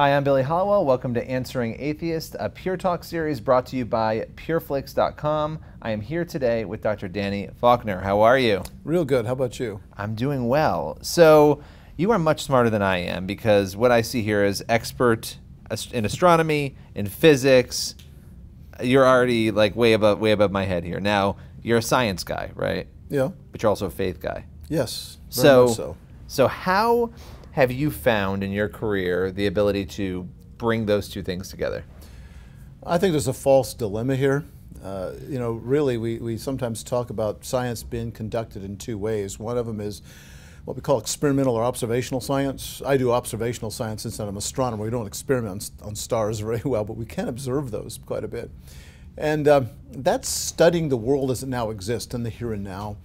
Hi, I'm Billy Hollowell. Welcome to Answering Atheist, a Pure Talk series brought to you by pureflix.com. I am here today with Dr. Danny Faulkner. How are you? Real good. How about you? I'm doing well. So you are much smarter than I am, because what I see here is expert in astronomy, in physics. You're already like way above my head here. Now, you're a science guy, right? Yeah. But you're also a faith guy. Yes. Very much so. So how have you found in your career the ability to bring those two things together? I think there's a false dilemma here. Really, we sometimes talk about science being conducted in two ways. One of them is what we call experimental or observational science. I do observational science since I'm an astronomer. We don't experiment on stars very well, but we can observe those quite a bit. And that's studying the world as it now exists in the here and now.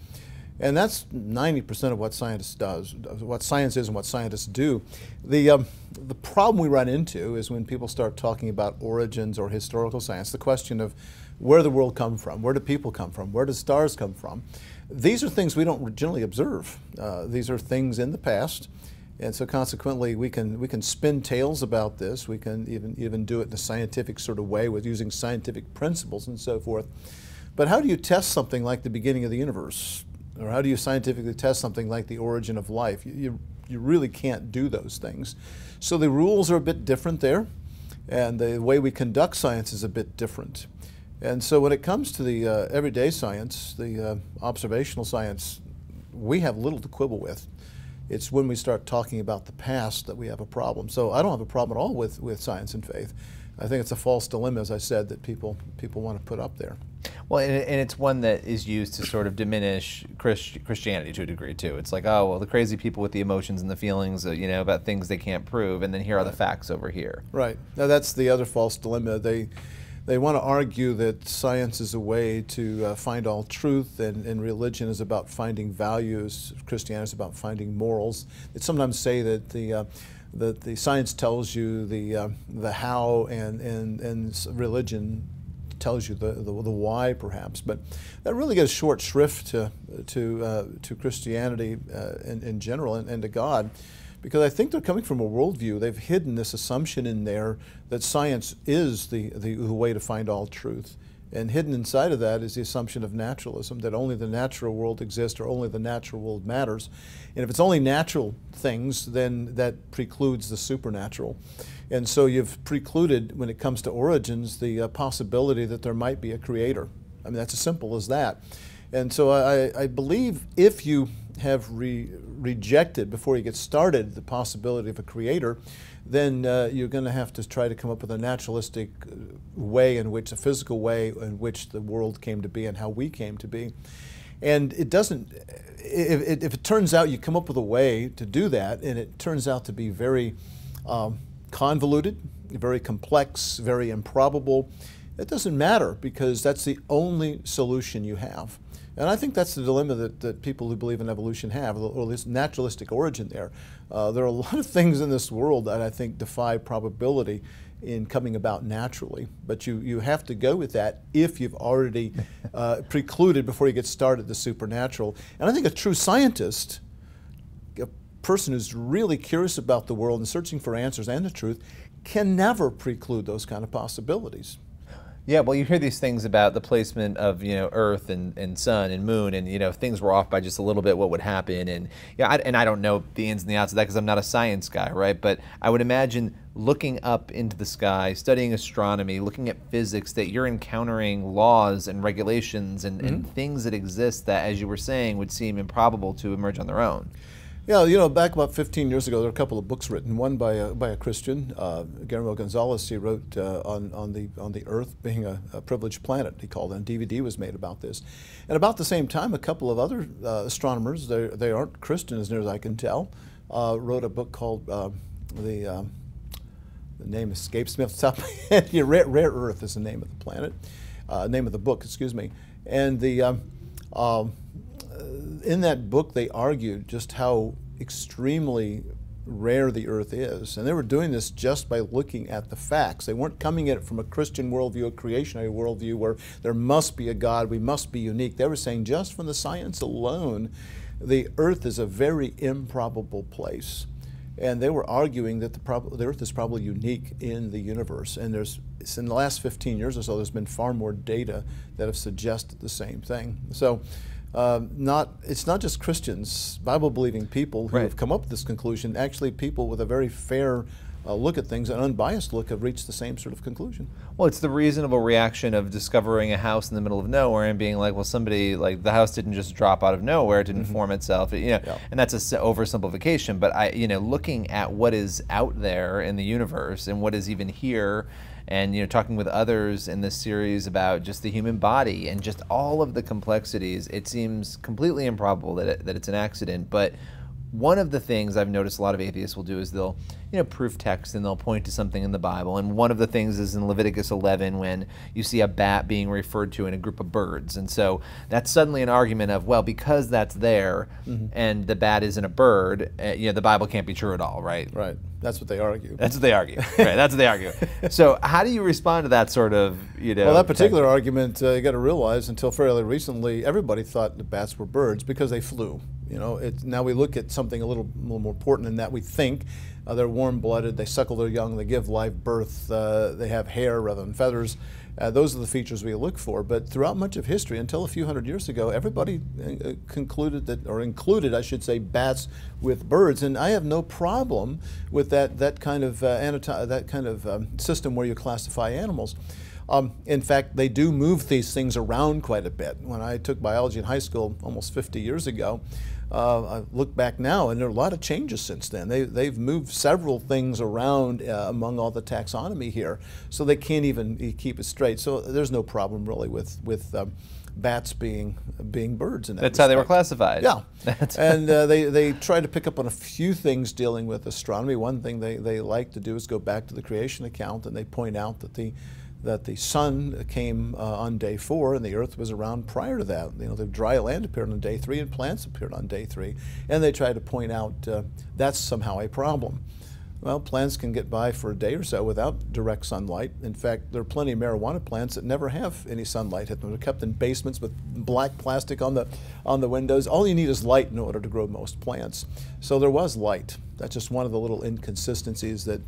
And that's 90% of what science does, what science is and what scientists do. The problem we run into is when people start talking about origins or historical science, the question of where the world come from, where do people come from, where do stars come from. These are things we don't generally observe. These are things in the past. And so consequently, we can spin tales about this. We can even do it in a scientific sort of way with using scientific principles and so forth. But how do you test something like the beginning of the universe? Or how do you scientifically test something like the origin of life? You really can't do those things. So the rules are a bit different there, and the way we conduct science is a bit different. And so when it comes to the everyday science, the observational science, we have little to quibble with. It's when we start talking about the past that we have a problem. So I don't have a problem at all with science and faith. I think it's a false dilemma, as I said, that people want to put up there. Well, and it's one that is used to sort of diminish Christianity to a degree, too. It's like, oh, well, the crazy people with the emotions and the feelings, about things they can't prove, and then here are the facts over here. Right. Now, that's the other false dilemma. They want to argue that science is a way to find all truth, and religion is about finding values. Christianity is about finding morals. They sometimes say that the science tells you the how, and religion tells you the why, perhaps. But that really gives short shrift to Christianity in general and to God, because I think they're coming from a worldview. They've hidden this assumption in there that science is the way to find all truth. And hidden inside of that is the assumption of naturalism, that only the natural world exists or only the natural world matters. And if it's only natural things, then that precludes the supernatural. And so you've precluded, when it comes to origins, the possibility that there might be a creator. I mean, that's as simple as that. And so I believe if you have rejected, before you get started, the possibility of a creator, then you're going to have to try to come up with a naturalistic way in which, a physical way in which the world came to be and how we came to be. And it doesn't, if it turns out you come up with a way to do that, and it turns out to be very convoluted, very complex, very improbable, it doesn't matter, because that's the only solution you have. And I think that's the dilemma that people who believe in evolution have, or this naturalistic origin there. There are a lot of things in this world that I think defy probability in coming about naturally. But you have to go with that if you've already precluded, before you get started, the supernatural. And I think a true scientist, a person who's really curious about the world and searching for answers and the truth, can never preclude those kind of possibilities. Yeah, well, you hear these things about the placement of, Earth and Sun and Moon, and, if things were off by just a little bit, what would happen? And, I don't know the ins and the outs of that, because I'm not a science guy, right? But I would imagine looking up into the sky, studying astronomy, looking at physics, that you're encountering laws and regulations and things that exist that, as you were saying, would seem improbable to emerge on their own. Yeah, back about 15 years ago, there were a couple of books written. One by a Christian, Guillermo Gonzalez. He wrote on the Earth being a privileged planet, he called it. And a DVD was made about this. And about the same time, a couple of other astronomers, they aren't Christian as near as I can tell, wrote a book called the name escapes me off the top of my head. Rare Earth is the name of the planet, name of the book, excuse me. And in that book, they argued just how extremely rare the Earth is. And they were doing this just by looking at the facts. They weren't coming at it from a Christian worldview, a creationary worldview, where there must be a God, we must be unique. They were saying just from the science alone, the Earth is a very improbable place. and they were arguing that the Earth is probably unique in the universe. And in the last 15 years or so, there's been far more data that have suggested the same thing. So it's not just Christians, Bible-believing people who have come up with this conclusion. Actually, people with a very fair look at things, an unbiased look, have reached the same sort of conclusion. Well, it's the reasonable reaction of discovering a house in the middle of nowhere and being like, well, somebody, like, the house didn't just drop out of nowhere, it didn't form itself, and that's an oversimplification, but looking at what is out there in the universe and what is even here, and talking with others in this series about just the human body and just all of the complexities, it seems completely improbable that it's an accident. But one of the things I've noticed a lot of atheists will do is they'll proof text and they'll point to something in the Bible. And one of the things is in Leviticus 11 when you see a bat being referred to in a group of birds. And so that's suddenly an argument of, well, because that's there and the bat isn't a bird, the Bible can't be true at all, right? Right. That's what they argue. That's what they argue. Right. That's what they argue. So how do you respond to that sort of, Well, that particular argument, you got to realize, until fairly recently, everybody thought the bats were birds because they flew. Now we look at something a little more important in that we think they're warm-blooded, they suckle their young, they give live birth, they have hair rather than feathers. Those are the features we look for. But throughout much of history, until a few hundred years ago, everybody concluded that, or included, I should say, bats with birds. And I have no problem with that kind of system where you classify animals. In fact, they do move these things around quite a bit. When I took biology in high school almost 50 years ago, I look back now, and there are a lot of changes since then. They've moved several things around among all the taxonomy here, so they can't even keep it straight. So there's no problem really with bats being birds in that That's respect. how they were classified. Yeah, and they try to pick up on a few things dealing with astronomy. One thing they like to do is go back to the creation account, and they point out that the sun came on day 4 and the earth was around prior to that. The dry land appeared on day 3 and plants appeared on day 3. And they try to point out that's somehow a problem. Well, plants can get by for a day or so without direct sunlight. In fact, there are plenty of marijuana plants that never have any sunlight hit them. They're kept in basements with black plastic on the windows. All you need is light in order to grow most plants. So there was light. That's just one of the little inconsistencies that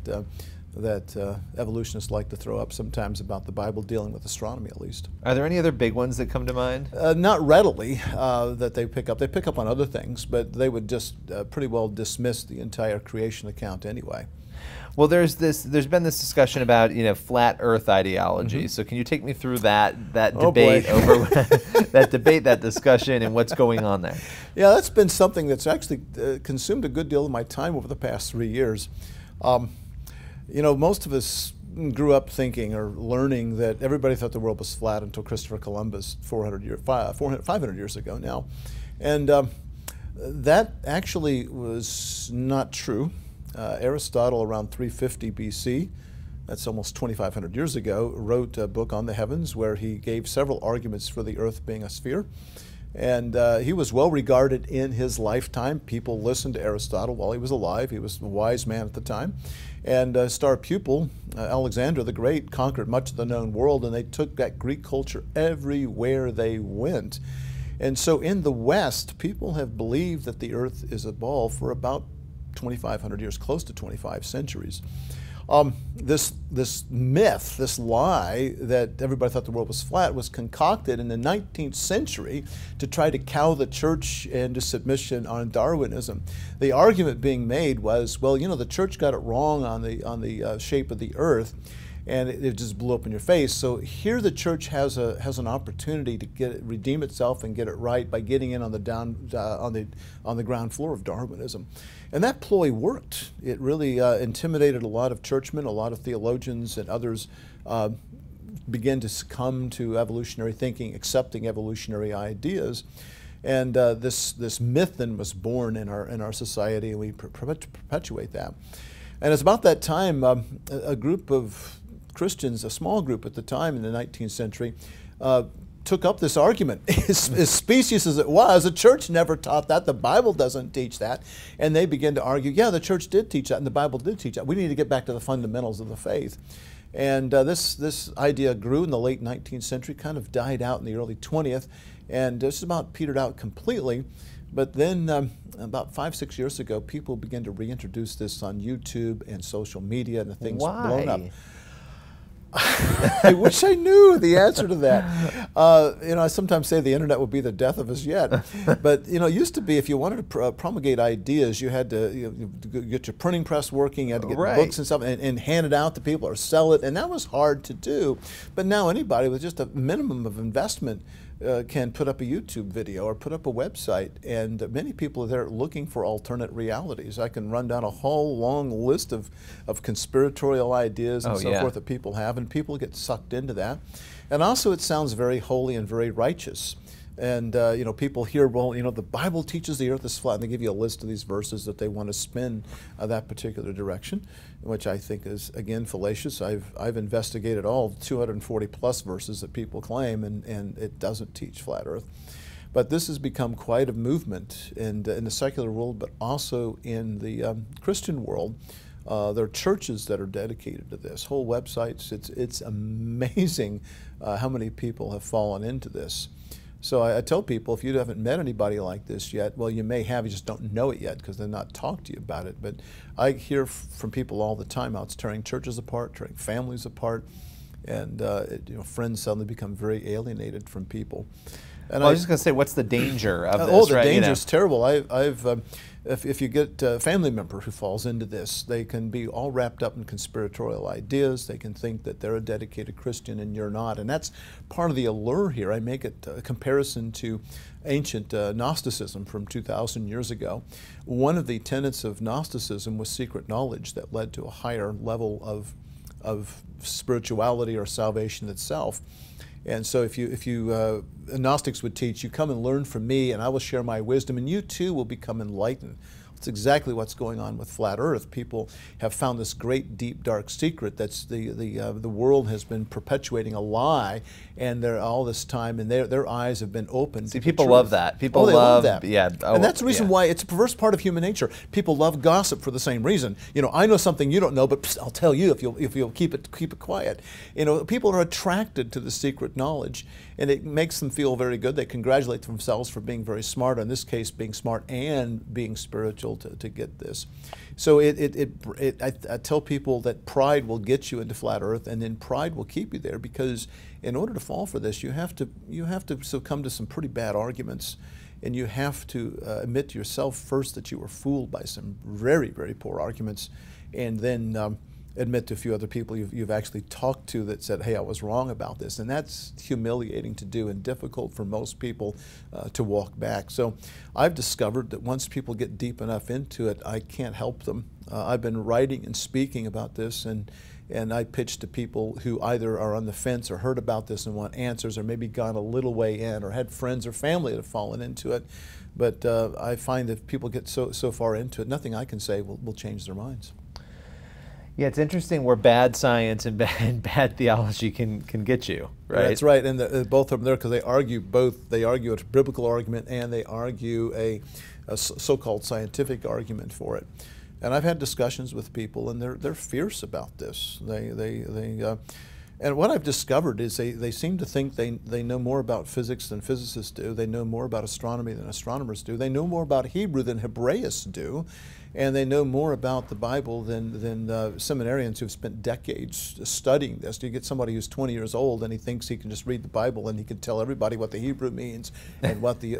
evolutionists like to throw up sometimes about the Bible dealing with astronomy, at least. Are there any other big ones that come to mind? Not readily that they pick up. They pick up on other things, but they would just pretty well dismiss the entire creation account anyway. Well, there's been this discussion about flat Earth ideology. So can you take me through that debate over that discussion and what's going on there? Yeah, that's been something that's actually consumed a good deal of my time over the past 3 years. Most of us grew up thinking or learning that everybody thought the world was flat until Christopher Columbus 500 years ago now. And that actually was not true. Aristotle, around 350 BC, that's almost 2,500 years ago, wrote a book on the heavens where he gave several arguments for the earth being a sphere. And he was well regarded in his lifetime. People listened to Aristotle while he was alive. He was a wise man at the time. And star pupil, Alexander the Great, conquered much of the known world, and they took that Greek culture everywhere they went. And so in the West, people have believed that the earth is a ball for about 2,500 years, close to 25 centuries. This myth, this lie that everybody thought the world was flat was concocted in the 19th century to try to cow the church into submission on Darwinism. The argument being made was, well, the church got it wrong on the shape of the earth, and it just blew up in your face. So here the church has an opportunity to redeem itself and get it right by getting in on the ground floor of Darwinism. And that ploy worked. It really intimidated a lot of churchmen, a lot of theologians, and others began to succumb to evolutionary thinking, accepting evolutionary ideas. And this myth then was born in our society, and we perpetuate that. And it's about that time a group of Christians, a small group at the time in the 19th century, took up this argument. As specious as it was, the church never taught that. The Bible doesn't teach that. And they began to argue, yeah, the church did teach that, and the Bible did teach that. We need to get back to the fundamentals of the faith. And this idea grew in the late 19th century, kind of died out in the early 20th, and just about petered out completely But then about 5, 6 years ago, people began to reintroduce this on YouTube and social media, and the thing's blown up. Why? I wish I knew the answer to that. I sometimes say the internet will be the death of us yet. But it used to be if you wanted to promulgate ideas, you had to get your printing press working, you had to get books and stuff, and hand it out to people or sell it, and that was hard to do. But now anybody with just a minimum of investment can put up a YouTube video or put up a website, and many people are there looking for alternate realities. I can run down a whole long list of conspiratorial ideas and so forth that people have, and people get sucked into that. And also it sounds very holy and very righteous. And people hear, well, the Bible teaches the earth is flat, and they give you a list of these verses that they want to spin that particular direction, which I think is, again, fallacious. I've investigated all 240 plus verses that people claim, and it doesn't teach flat earth. But this has become quite a movement in the secular world, but also in the Christian world. There are churches that are dedicated to this, whole websites. It's amazing how many people have fallen into this. So I tell people, if you haven't met anybody like this yet, well, you may have, you just don't know it yet because they're not talked to you about it. But I hear from people all the time how it's tearing churches apart, tearing families apart, and friends suddenly become very alienated from people. And I was just going to say, what's the danger of this? Oh, the danger is terrible. If you get a family member who falls into this, they can be all wrapped up in conspiratorial ideas. They can think that they're a dedicated Christian and you're not. And that's part of the allure here. I make it a comparison to ancient Gnosticism from 2,000 years ago. One of the tenets of Gnosticism was secret knowledge that led to a higher level of spirituality or salvation itself. And so if Gnostics would teach, you come and learn from me and I will share my wisdom and you too will become enlightened. It's exactly what's going on with flat earth. People have found this great, deep, dark secret that's the world has been perpetuating a lie, and they're all this time, and their eyes have been opened. See, people love that. People love that. Yeah. And that's the reason why it's a perverse part of human nature. People love gossip for the same reason. I know something you don't know, but I'll tell you if you'll keep it quiet. People are attracted to the secret knowledge, and it makes them feel very good. They congratulate themselves for being very smart. In this case, being smart and being spiritual to get this. So I tell people that pride will get you into flat earth, and then pride will keep you there, because in order to fall for this, you have to succumb to some pretty bad arguments, and you have to admit to yourself first that you were fooled by some very, very poor arguments, and then admit to a few other people you've actually talked to that said, hey, I was wrong about this. And that's humiliating to do and difficult for most people to walk back. So I've discovered that once people get deep enough into it, I can't help them. I've been writing and speaking about this, and I pitch to people who either are on the fence or heard about this and want answers, or maybe gone a little way in, or had friends or family that have fallen into it. But I find that if people get so far into it, nothing I can say will change their minds. Yeah, it's interesting where bad science and bad theology can get you, right? That's right, and both of them there because they argue both. They argue a biblical argument and they argue a so-called scientific argument for it. And I've had discussions with people, and they're fierce about this. And what I've discovered is they seem to think they know more about physics than physicists do. They know more about astronomy than astronomers do. They know more about Hebrew than Hebraists do. And they know more about the Bible than seminarians who've spent decades studying this. You get somebody who's 20 years old and he thinks he can just read the Bible and he can tell everybody what the Hebrew means and what the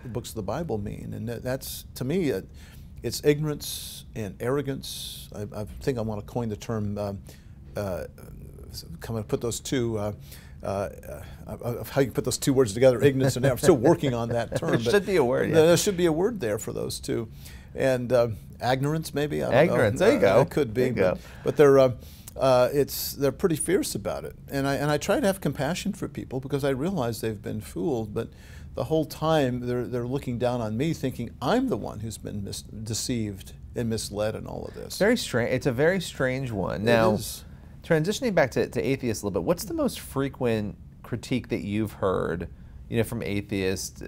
books of the Bible mean. And that's, to me, it's ignorance and arrogance. I think I want to coin the term. Come and put those two. How you put those two words together, ignorance and I'm still working on that term. There should be a word. Yeah. There should be a word there for those two. And ignorance, maybe. I don't ignorance. know. There you go. It could be, but they're pretty fierce about it. And I try to have compassion for people because I realize they've been fooled. But the whole time they're looking down on me, thinking I'm the one who's been deceived and misled in all of this. Very strange. It's a very strange one. Now, transitioning back to atheists a little bit, what's the most frequent critique that you've heard, from atheists,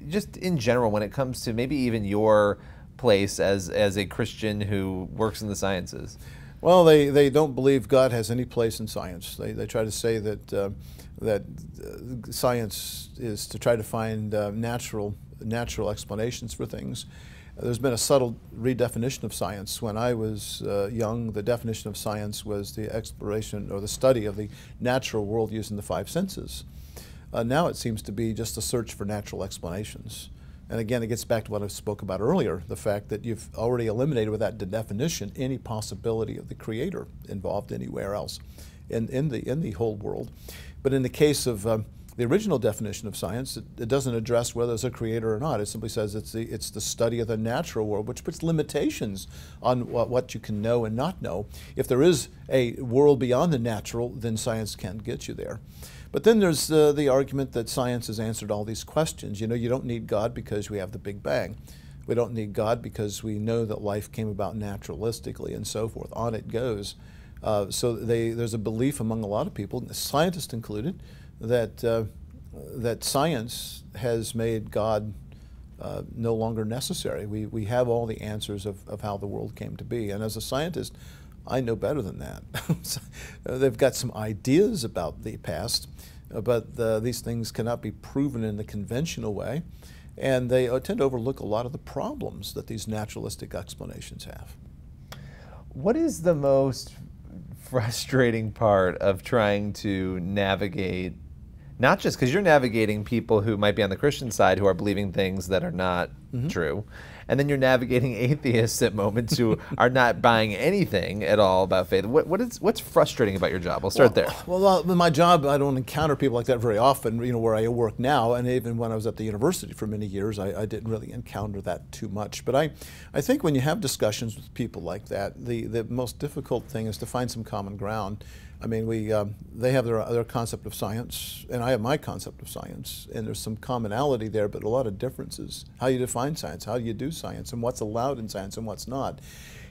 just in general, when it comes to maybe even your place as a Christian who works in the sciences? Well, they don't believe God has any place in science. They try to say that science is to try to find natural natural explanations for things. There's been a subtle redefinition of science. When I was young, the definition of science was the exploration or the study of the natural world using the five senses. Now it seems to be just a search for natural explanations. And again, it gets back to what I spoke about earlier, the fact that you've already eliminated with that definition any possibility of the creator involved anywhere else in the whole world. But in the case of the original definition of science, it doesn't address whether there's a creator or not. It simply says it's the study of the natural world, which puts limitations on what you can know and not know. If there is a world beyond the natural, then science can't get you there. But then there's the argument that science has answered all these questions. You know, you don't need God because we have the Big Bang. We don't need God because we know that life came about naturalistically and so forth. On it goes. So there's a belief among a lot of people, scientists included, that that science has made God no longer necessary. We have all the answers of how the world came to be. And as a scientist, I know better than that. They've got some ideas about the past, but these things cannot be proven in the conventional way. And they tend to overlook a lot of the problems that these naturalistic explanations have. What is the most frustrating part of trying to navigate, not just because you're navigating people who might be on the Christian side who are believing things that are not true, and then you're navigating atheists at moments who are not buying anything at all about faith. What's frustrating about your job? We'll start there. Well, in my job, I don't encounter people like that very often, you know, where I work now, and even when I was at the university for many years, I didn't really encounter that too much. But I think when you have discussions with people like that, the most difficult thing is to find some common ground. I mean, they have their concept of science, and I have my concept of science, and there's some commonality there, but a lot of differences. How you define science, how you do science, and what's allowed in science and what's not.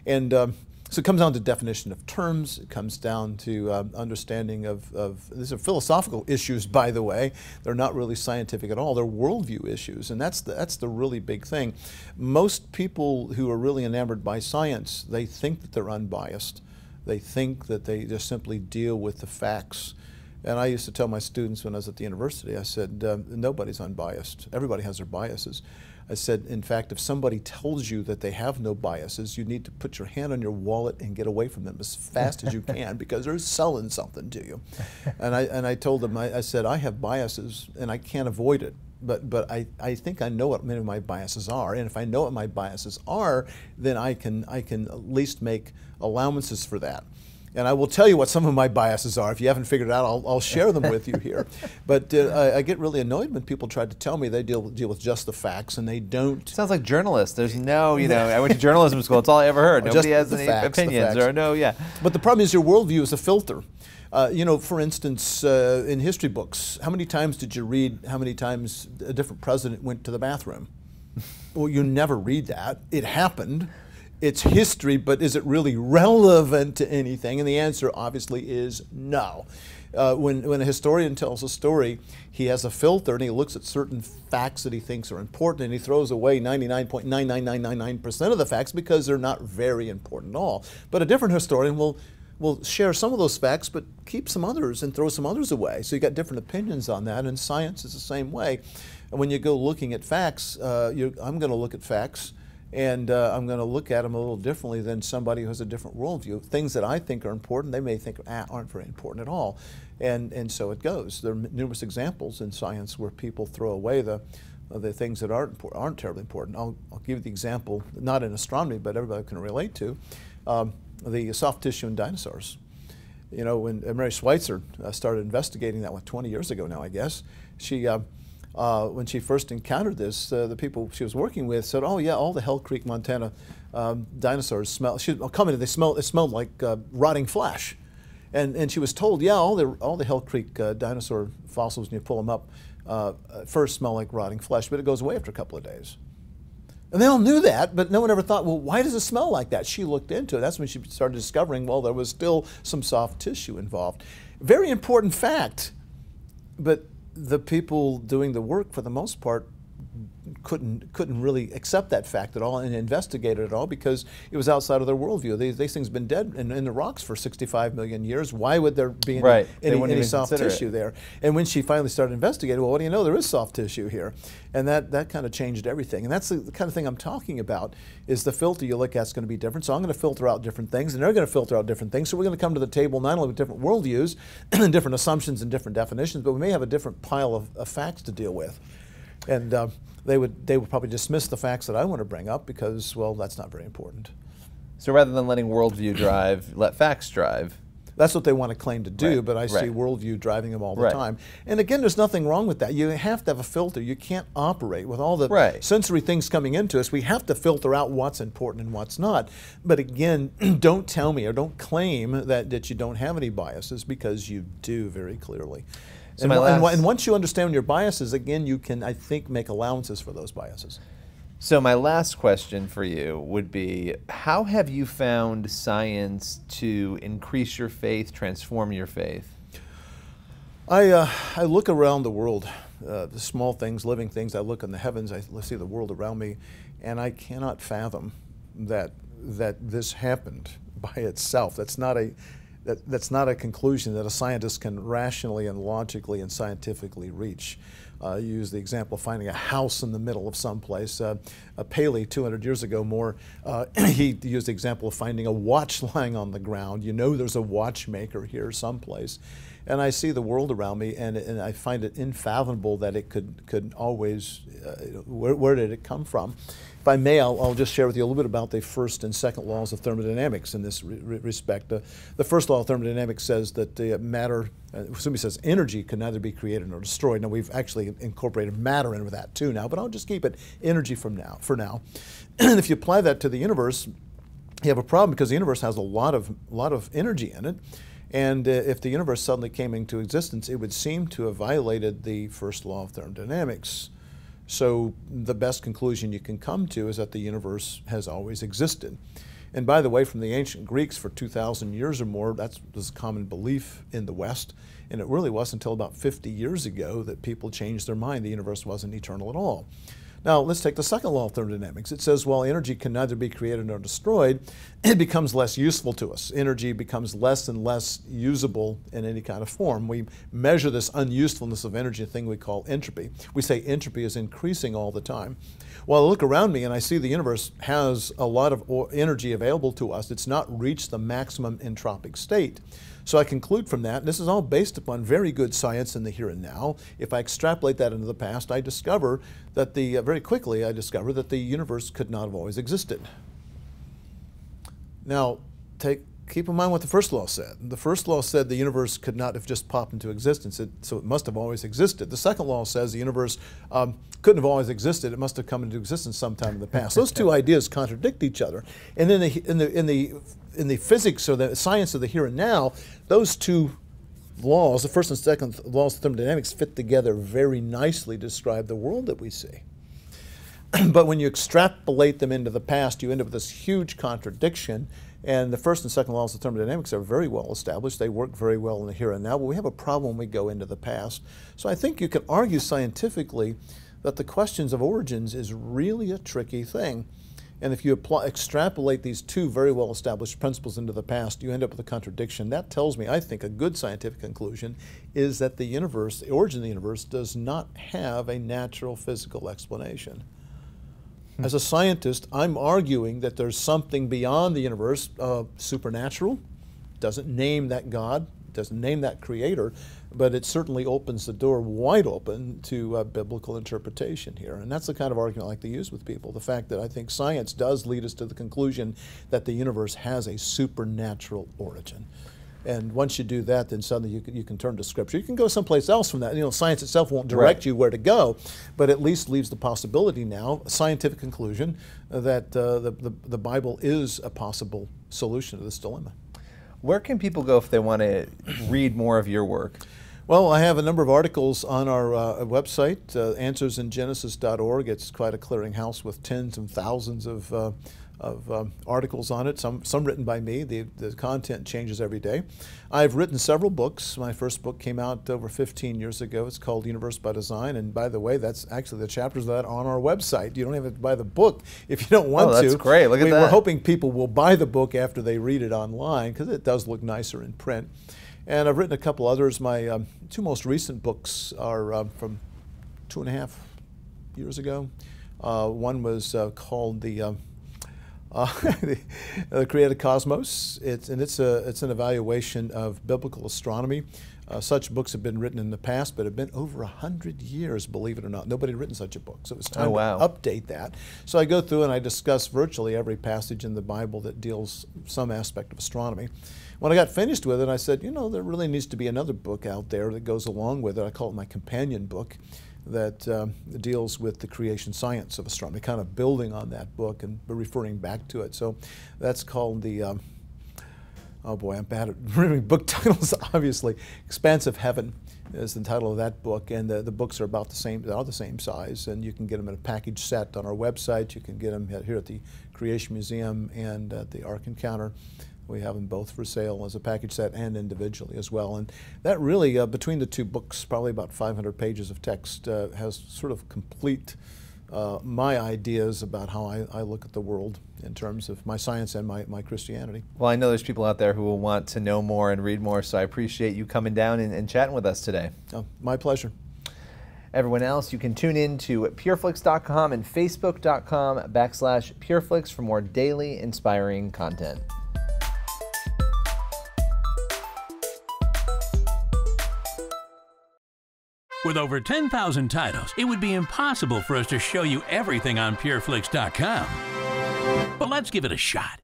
And so it comes down to definition of terms. It comes down to understanding of these are philosophical issues, by the way. They're not really scientific at all. They're worldview issues, and that's the really big thing. Most people who are really enamored by science, they think that they're unbiased. They think that they just simply deal with the facts. And I used to tell my students when I was at the university, I said, nobody's unbiased. Everybody has their biases. I said, in fact, if somebody tells you that they have no biases, you need to put your hand on your wallet and get away from them as fast as you can, because they're selling something to you. And I told them, I said, I have biases and I can't avoid it. But I think I know what many of my biases are, and if I know what my biases are, then I can at least make allowances for that. And I will tell you what some of my biases are. If you haven't figured it out, I'll share them with you here. But I get really annoyed when people try to tell me they deal with just the facts, and they don't. Sounds like journalists. There's no, I went to journalism school. It's all I ever heard. Nobody has any opinions or no, yeah. But the problem is your worldview is a filter. You know, for instance, in history books, how many times did you read how many times a different president went to the bathroom? Well, you never read that. It happened. It's history, but is it really relevant to anything? And the answer obviously is no. When a historian tells a story, he has a filter and he looks at certain facts that he thinks are important, and he throws away 99.99999% of the facts because they're not very important at all. But a different historian will share some of those facts, but keep some others and throw some others away. So you got different opinions on that, and science is the same way. And when you go looking at facts, I'm going to look at facts, and I'm going to look at them a little differently than somebody who has a different worldview. Things that I think are important, they may think aren't very important at all. And so it goes. There are numerous examples in science where people throw away the things that aren't terribly important. I'll give you the example, not in astronomy, but everybody can relate to. The soft tissue in dinosaurs. You know, when Mary Schweitzer started investigating that 20 years ago now, I guess, she, when she first encountered this, the people she was working with said, "Oh yeah, all the Hell Creek, Montana dinosaurs smell." She commented, it smelled like rotting flesh, and she was told, "Yeah, all the Hell Creek dinosaur fossils, when you pull them up, first smell like rotting flesh, but it goes away after a couple of days." And they all knew that, but no one ever thought, well, why does it smell like that? She looked into it. That's when she started discovering, well, there was still some soft tissue involved. Very important fact, but the people doing the work, for the most part, couldn't really accept that fact at all and investigate it at all because it was outside of their worldview. These things have been dead in the rocks for 65 million years. Why would there be any soft tissue there? And when she finally started investigating, well, what do you know? There is soft tissue here. And that kind of changed everything. And that's the kind of thing I'm talking about, is the filter you look at is going to be different. So I'm going to filter out different things, and they're going to filter out different things. So we're going to come to the table not only with different worldviews and different assumptions and different definitions, but we may have a different pile of facts to deal with. And they would probably dismiss the facts that I want to bring up because, well, that's not very important. So rather than letting worldview drive, let facts drive. That's what they want to claim to do, but I see worldview driving them all the time. And again, there's nothing wrong with that. You have to have a filter. You can't operate with all the sensory things coming into us. We have to filter out what's important and what's not. But again, don't tell me or don't claim that you don't have any biases, because you do very clearly. So and once you understand your biases, again, you can, I think, make allowances for those biases. So my last question for you would be, how have you found science to increase your faith, transform your faith? I look around the world, the small things, living things. I look in the heavens, I see the world around me, and I cannot fathom that this happened by itself. That's not a conclusion that a scientist can rationally and logically and scientifically reach. You use the example of finding a house in the middle of some place. Paley, 200 years ago more, he used the example of finding a watch lying on the ground. You know there's a watchmaker here someplace. And I see the world around me, and I find it unfathomable that it could always, where did it come from? If I may, I'll just share with you a little bit about the first and second laws of thermodynamics in this respect. The first law of thermodynamics says that matter, somebody says energy can neither be created nor destroyed. Now we've actually incorporated matter in with that too now, but I'll just keep it energy for now. And if you apply that to the universe, you have a problem, because the universe has a lot of energy in it. And if the universe suddenly came into existence, it would seem to have violated the first law of thermodynamics. So the best conclusion you can come to is that the universe has always existed. And by the way, from the ancient Greeks for 2,000 years or more, that was a common belief in the West. And it really wasn't until about 50 years ago that people changed their mind. The universe wasn't eternal at all. Now, let's take the second law of thermodynamics. It says, while energy can neither be created nor destroyed, it becomes less useful to us. Energy becomes less and less usable in any kind of form. We measure this unusefulness of energy, a thing we call entropy. We say entropy is increasing all the time. Well, I look around me and I see the universe has a lot of energy available to us. It's not reached the maximum entropic state. So I conclude from that, and this is all based upon very good science in the here and now. If I extrapolate that into the past, I discover that very quickly I discover that the universe could not have always existed. Now, keep in mind what the first law said. The first law said the universe could not have just popped into existence, so it must have always existed. The second law says the universe couldn't have always existed. It must have come into existence sometime in the past. Those two ideas contradict each other. And in the physics or the science of the here and now, those two laws, the first and second laws of thermodynamics, fit together very nicely to describe the world that we see. But when you extrapolate them into the past, you end up with this huge contradiction. And the first and second laws of thermodynamics are very well established. They work very well in the here and now, but we have a problem when we go into the past. So I think you can argue scientifically that the questions of origins is really a tricky thing. And if you extrapolate these two very well established principles into the past, you end up with a contradiction. That tells me, I think, a good scientific conclusion is that the universe, the origin of the universe, does not have a natural physical explanation. As a scientist, I'm arguing that there's something beyond the universe, supernatural. Doesn't name that God, doesn't name that creator, but it certainly opens the door wide open to biblical interpretation here. And that's the kind of argument I like to use with people, the fact that I think science does lead us to the conclusion that the universe has a supernatural origin. And once you do that, then suddenly you can turn to Scripture. You can go someplace else from that. You know, science itself won't direct you where to go, but at least leaves the possibility now, a scientific conclusion, that the Bible is a possible solution to this dilemma. Where can people go if they want to read more of your work? Well, I have a number of articles on our website, answersingenesis.org. It's quite a clearinghouse with tens and thousands of articles on it, some written by me. The content changes every day. I've written several books. My first book came out over 15 years ago. It's called Universe by Design, and by the way, that's actually the chapters of that on our website. You don't have to buy the book if you don't want to. Oh, that's great. Look at that. We're hoping people will buy the book after they read it online, because it does look nicer in print. And I've written a couple others. My two most recent books are from 2.5 years ago. One was called the Created Cosmos. It's an evaluation of biblical astronomy. Such books have been written in the past, but have been over 100 years, believe it or not. Nobody had written such a book, so it was time to update that. So I go through and I discuss virtually every passage in the Bible that deals some aspect of astronomy. When I got finished with it, I said, you know, there really needs to be another book out there that goes along with it. I call it my companion book, that deals with the creation science of astronomy, kind of building on that book and referring back to it. So that's called the, oh boy, I'm bad at remembering book titles, obviously. Expansive Heaven is the title of that book, and the books are about the same, they are the same size, and you can get them in a package set on our website. You can get them here at the Creation Museum and at the Ark Encounter. We have them both for sale as a package set and individually as well. And that really, between the two books, probably about 500 pages of text, has sort of complete my ideas about how I look at the world in terms of my science and my Christianity. Well, I know there's people out there who will want to know more and read more, so I appreciate you coming down and chatting with us today. Oh, my pleasure. Everyone else, you can tune in to pureflix.com and facebook.com/pureflix for more daily inspiring content. With over 10,000 titles, it would be impossible for us to show you everything on pureflix.com. But let's give it a shot.